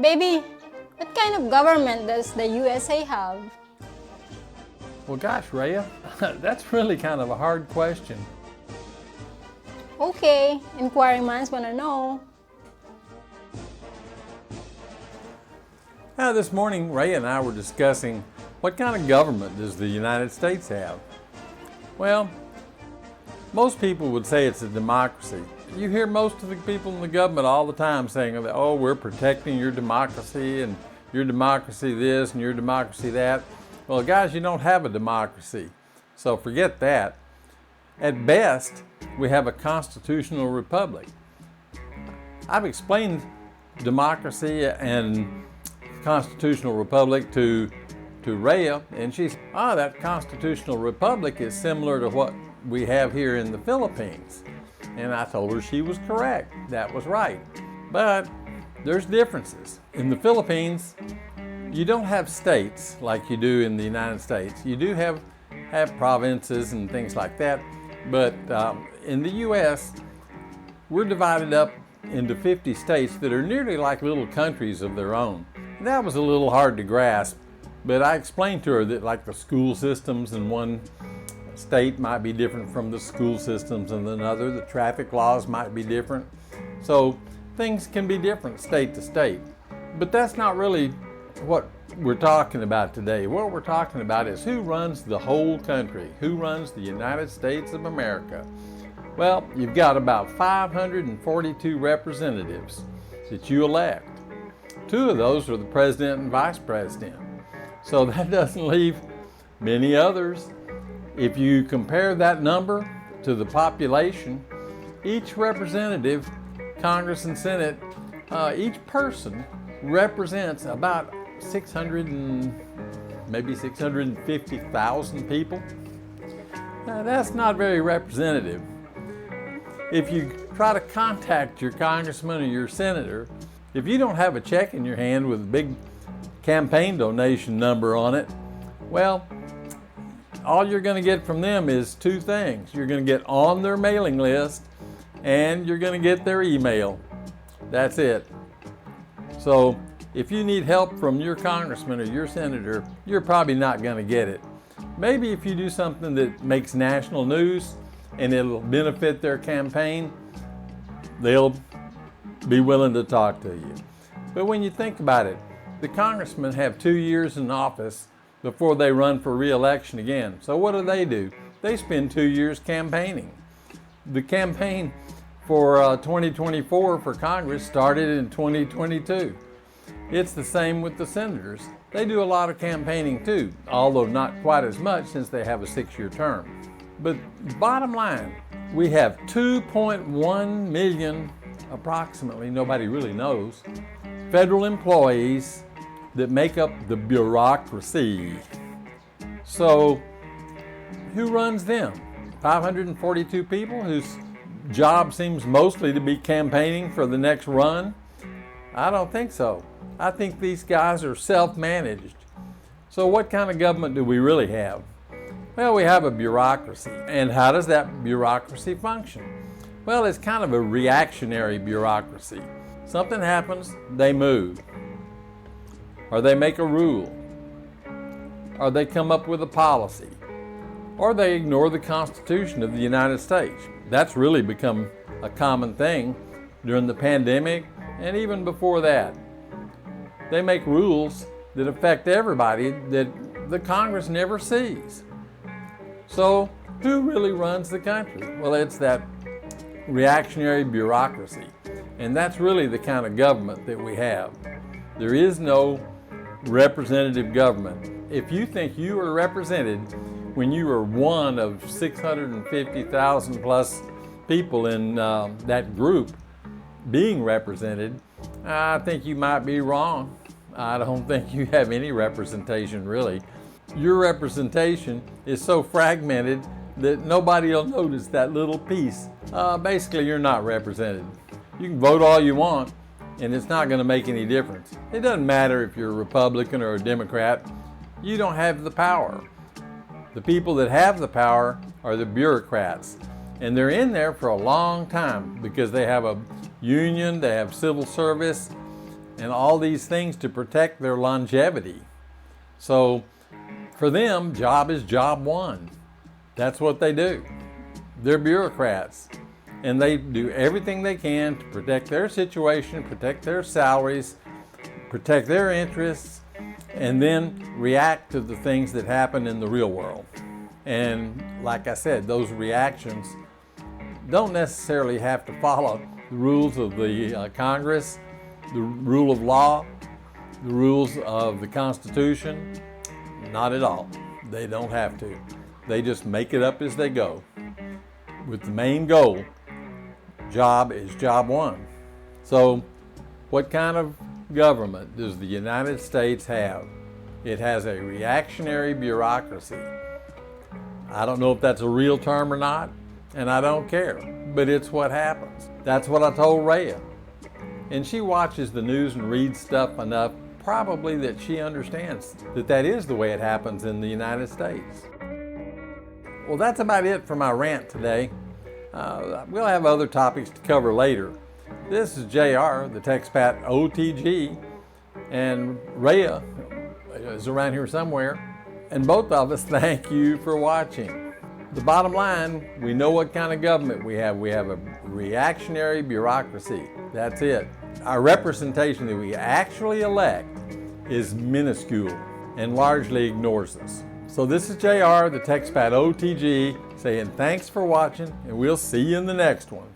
Baby, what kind of government does the USA have? Well, gosh, Rhea, that's really kind of a hard question. Okay, inquiring minds want to know. Now, this morning, Rhea and I were discussing what kind of government does the United States have? Well, most people would say it's a democracy. You hear most of the people in the government all the time saying, oh, we're protecting your democracy and your democracy this and your democracy that. Well, guys, you don't have a democracy, so forget that. At best, we have a constitutional republic. I've explained democracy and constitutional republic to Rhea, and she's, that constitutional republic is similar to what we have here in the Philippines. And I told her she was correct. That was right. But there's differences. In the Philippines, you don't have states like you do in the United States. You do have provinces and things like that. But in the U.S., we're divided up into 50 states that are nearly like little countries of their own. That was a little hard to grasp, but I explained to her that like the school systems in one state might be different from the school systems in another. The traffic laws might be different. So things can be different state to state. But that's not really what we're talking about today. What we're talking about is who runs the whole country, who runs the United States of America. Well, you've got about 542 representatives that you elect. 2 of those are the president and vice president. So that doesn't leave many others. If you compare that number to the population, each representative, Congress and Senate, each person represents about 650,000 people. Now, that's not very representative. If you try to contact your congressman or your senator, if you don't have a check in your hand with a big campaign donation number on it, well, all you're going to get from them is 2 things. You're going to get on their mailing list and you're going to get their email. That's it. So if you need help from your congressman or your senator, you're probably not going to get it. Maybe if you do something that makes national news and it'll benefit their campaign, they'll be willing to talk to you. But when you think about it, the congressmen have 2 years in office before they run for re-election again. So what do? They spend 2 years campaigning. The campaign for 2024 for Congress started in 2022. It's the same with the senators. They do a lot of campaigning too, although not quite as much since they have a 6-year term. But bottom line, we have 2.1 million, approximately, nobody really knows, federal employees that make up the bureaucracy. So who runs them? 542 people whose job seems mostly to be campaigning for the next run? I don't think so. I think these guys are self-managed. So what kind of government do we really have? Well, we have a bureaucracy. And how does that bureaucracy function? Well, it's kind of a reactionary bureaucracy. Something happens, they move. Or they make a rule. Or they come up with a policy. Or they ignore the Constitution of the United States. That's really become a common thing during the pandemic and even before that. They make rules that affect everybody that the Congress never sees. So who really runs the country? Well, it's that reactionary bureaucracy. And that's really the kind of government that we have. There is no representative government. If you think you are represented when you are one of 650,000 plus people in that group being represented, I think you might be wrong. I don't think you have any representation really. Your representation is so fragmented that nobody will notice that little piece. Basically, you're not represented. You can vote all you want, and it's not going to make any difference. It doesn't matter if you're a Republican or a Democrat. You don't have the power. The people that have the power are the bureaucrats, and they're in there for a long time because they have a union, they have civil service, and all these things to protect their longevity. So for them, job is job one. That's what they do. They're bureaucrats, and they do everything they can to protect their situation, protect their salaries, protect their interests, and then react to the things that happen in the real world. And like I said, those reactions don't necessarily have to follow the rules of the Congress, the rule of law, the rules of the Constitution. Not at all. They don't have to. They just make it up as they go, with the main goal, job is job one. So what kind of government does the United States have? It has a reactionary bureaucracy. I don't know if that's a real term or not, and I don't care, but it's what happens. That's what I told Rhea. And she watches the news and reads stuff enough, probably, that she understands that that is the way it happens in the United States. Well, that's about it for my rant today. We'll have other topics to cover later. This is JR, the TexpatOTG, and Rhea is around here somewhere. And both of us thank you for watching. The bottom line, we know what kind of government we have. We have a reactionary bureaucracy. That's it. Our representation that we actually elect is minuscule and largely ignores us. So this is JR, the TexpatOTG, saying thanks for watching, and we'll see you in the next one.